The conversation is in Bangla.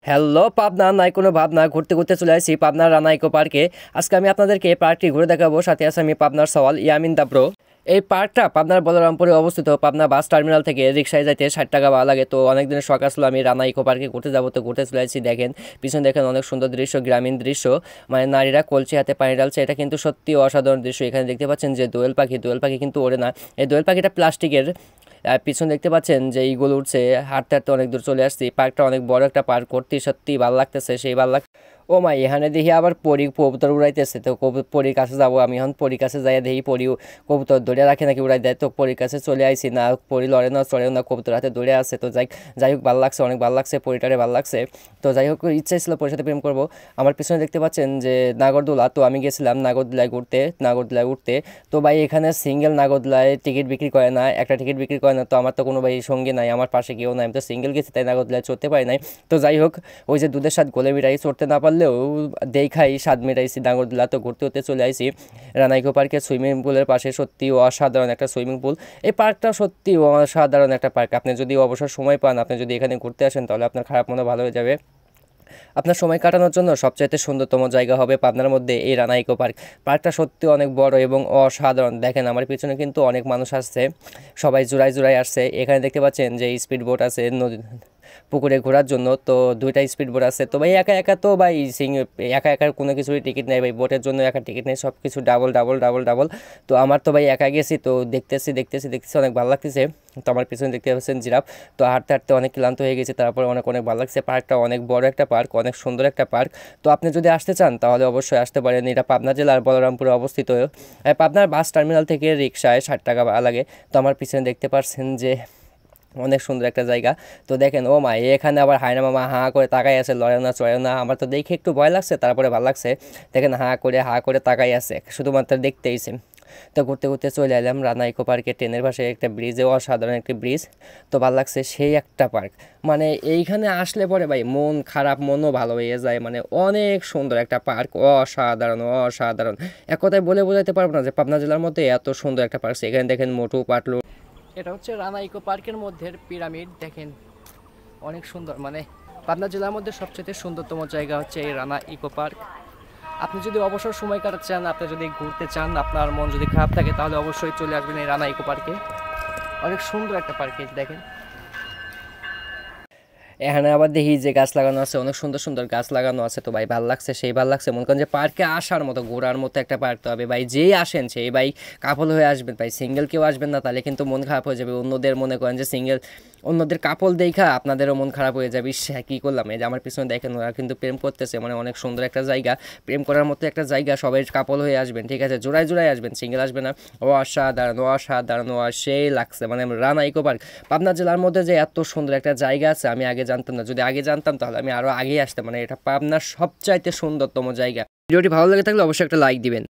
হ্যালো পাবনা, নাই কোনো ভাবনা, ঘুরতে ঘুরতে চলে আসি পাবনার রানা ইকো পার্কে। আজকে আমি আপনাদেরকে পার্কটি ঘুরে দেখাবো, সাথে আছে আমি পাবনার সওয়াল ইয়ামিন দাব্রো। এই পার্কটা পাবনার বলরামপুরে অবস্থিত। পাবনা বাস টার্মিনাল থেকে রিক্সায় যাইতে 60 টাকা ভাড়া লাগে। তো অনেক দিনের শখ আসলো আমি রানা ইকো পার্কে ঘুরতে যাবো, তো ঘুরতে চলে আসছি। দেখেন পিছনে দেখেন অনেক সুন্দর দৃশ্য, গ্রামীণ দৃশ্য, মানে নারীরা কলসি হাতে পানি ঢালছে। এটা কিন্তু সত্যি অসাধারণ দৃশ্য। এখানে দেখতে পাচ্ছেন যে দোয়েল পাখি কিন্তু ওড়ে না, এই দোয়েল পাখিটা প্লাস্টিকের। আর পিছনে দেখতে পাচ্ছেন যে ইগল উঠছে। হাঁটতে হাঁটতে অনেক দূর চলে আসছি। পার্কটা অনেক বড় একটা পার্ক, করতে সত্যি ভালো লাগতেছে, সেই ভালো লাগ। ও মা, এখানে দেখি আবার পরি কবুতর উড়াইতেছে। তো পরীর কাছে যাবো আমি এখন। পরীর কাছে যাই দেখি পরি কবুতর ধরে রাখে নাকি উড়াই দেয়। তো পরীর কাছে চলে আইসি, না পরি লড়ে না চড়েও না, কবুতর হাতে ধরে আছে। তো যাই হোক ভালো লাগছে, অনেক ভালো লাগছে, পরিটারে ভালো লাগছে। তো যাই হোক ইচ্ছা ছিল পরির সাথে প্রেম করবো। আমার পিছনে দেখতে পাচ্ছেন যে নাগরদোলা। তো আমি গেছিলাম নাগরদোলায় ঘুরতে, নাগরদোলায় উঠতে। তো ভাই এখানে সিঙ্গেল নাগরদোলায় টিকিট বিক্রি করে না, একটা টিকিট বিক্রি করে না। তো আমার তো কোনো ভাই সঙ্গী নাই, আমার পাশে কেউ নাই, আমি তো সিঙ্গেল গেছি, তাই নাগরদোলায় চড়তে পারি নাই। তো যাই হোক, ওই যে দুধের স্বাদ গোলে মিটাই, চড়তে না পারলেও দেখাই স্বাদ মেটাইছি নাগরদোলা। তো ঘুরতে ঘুরতে চলে আইসি রানা ইকো পার্কের সুইমিং পুলের পাশে। সত্যি অসাধারণ একটা সুইমিং পুল। এই পার্কটা সত্যি অসাধারণ একটা পার্ক। আপনি যদি অবসর সময় পান, আপনি যদি এখানে ঘুরতে আসেন, তাহলে আপনার খারাপ মনে ভালো হয়ে যাবে। আপনার সময় কাটানোর জন্য সবচাইতে সুন্দরতম জায়গা হবে পাবনার মধ্যে এই রানা ইকো পার্ক। পার্কটা সত্যি অনেক বড় এবং অসাধারণ। দেখেন আমার পিছনে কিন্তু অনেক মানুষ আসছে, সবাই জোড়ায় জোড়ায় আসছে। এখানে দেখতে পাচ্ছেন যে স্পিড বোট আছে নদী পুকুরে ঘোরার জন্য। তো দুইটা স্পিড বোট আছে। তো ভাই একা একা তো ভাই একা একার কোনো কিছুরই টিকিট নেই ভাই, বোটের জন্য একা টিকিট নেই, সব কিছু ডাবল ডাবল ডাবল ডাবল। তো আমার তো ভাই একা গেছি, তো দেখতেছি অনেক ভালো লাগতেছে। তো আমার পিছনে দেখতে পাচ্ছেন জিরাফ। তো হাঁটতে হাঁটতে অনেক ক্লান্ত হয়ে গেছে, তারপর অনেক অনেক ভালো লাগছে। পার্কটা অনেক বড় একটা পার্ক, অনেক সুন্দর একটা পার্ক। তো আপনি যদি আসতে চান তাহলে অবশ্যই আসতে পারেন। এটা পাবনা জেলার বলরামপুরে অবস্থিত। পাবনার বাস টার্মিনাল থেকে রিক্সায় 60 টাকা ভাড়া লাগে। তো আমার পিছনে দেখতে পাচ্ছেন যে অনেক সুন্দর একটা জায়গা। তো দেখেন ও মা, এখানে আবার হায়না মামা হাঁ করে তাকাই আছে, লড়ে না চড়ে না। আমার তো দেখে একটু ভয় লাগছে, তারপরে ভালো লাগছে। দেখেন হাঁ করে তাকাই আছে, শুধুমাত্র দেখতেইছে। তো ঘুরতে ঘুরতে চলে এলাম রানা ইকো পার্কে। ট্রেনের পাশে একটা ব্রিজে, অসাধারণ একটি ব্রিজ। তো ভালো লাগছে, সেই একটা পার্ক। মানে এইখানে আসলে পরে ভাই মন খারাপ, মনও ভালো হয়ে যায়। মানে অনেক সুন্দর একটা পার্ক, অসাধারণ অসাধারণ। এক কথায় বলে বোঝাতে পারবো না যে পাবনা জেলার মধ্যে এত সুন্দর একটা পার্ক। এখানে দেখেন মোটু পাটলু। এটা হচ্ছে রানা ইকো পার্কের মধ্যে পিরামিড। দেখেন অনেক সুন্দর, মানে পাবনা জেলার মধ্যে সবচেয়ে সুন্দরতম জায়গা হচ্ছে এই রানা ইকো পার্ক। আপনি যদি অবসর সময় কাটাতে চান, আপনি যদি ঘুরতে চান, আপনার মন যদি খারাপ থাকে, তাহলে অবশ্যই চলে আসবেন এই রানা ইকো পার্কে। অনেক সুন্দর একটা পার্কে দেখেন। এখানে আবার দেখি যে গাছ লাগানো আছে, অনেক সুন্দর সুন্দর গাছ লাগানো আছে। তো ভাই ভালো লাগছে, সেই ভালো লাগছে। মনে করেন যে পার্কে আসার মতো, ঘোরার মতো একটা পার্ক। তো হবে ভাই যেই আসেন সেই ভাই কাপল হয়ে আসবেন ভাই, সিঙ্গেল কেউ আসবেন না, তাহলে কিন্তু মন খারাপ হয়ে যাবে। অন্যদের মনে করেন যে অন্যদের কাপল দেখা আপনাদেরও মন খারাপ হয়ে যাবে, সে কী করলাম। এই যে আমার পিছনে দেখেন ওরা কিন্তু প্রেম করতেছে, মানে অনেক সুন্দর একটা জায়গা, প্রেম করার মতো একটা জায়গা। সবাই কাপল হয়ে আসবেন, ঠিক আছে, জোড়ায় জোড়ায় আসবেন, সিঙ্গেল আসবে না। অসাধারণ অসাধারণ, সেই লাগছে। মানে রানা ইকো পার্ক পাবনা জেলার মধ্যে যে এত সুন্দর একটা জায়গা আছে, আমি আগে জানতাম না। যদি আগে জানতাম তাহলে আমি আরও আগেই আসতাম। মানে এটা পাবনার সবচাইতে সুন্দরতম জায়গা। ভিডিওটি ভালো লাগে থাকলে অবশ্যই একটা লাইক দিবেন।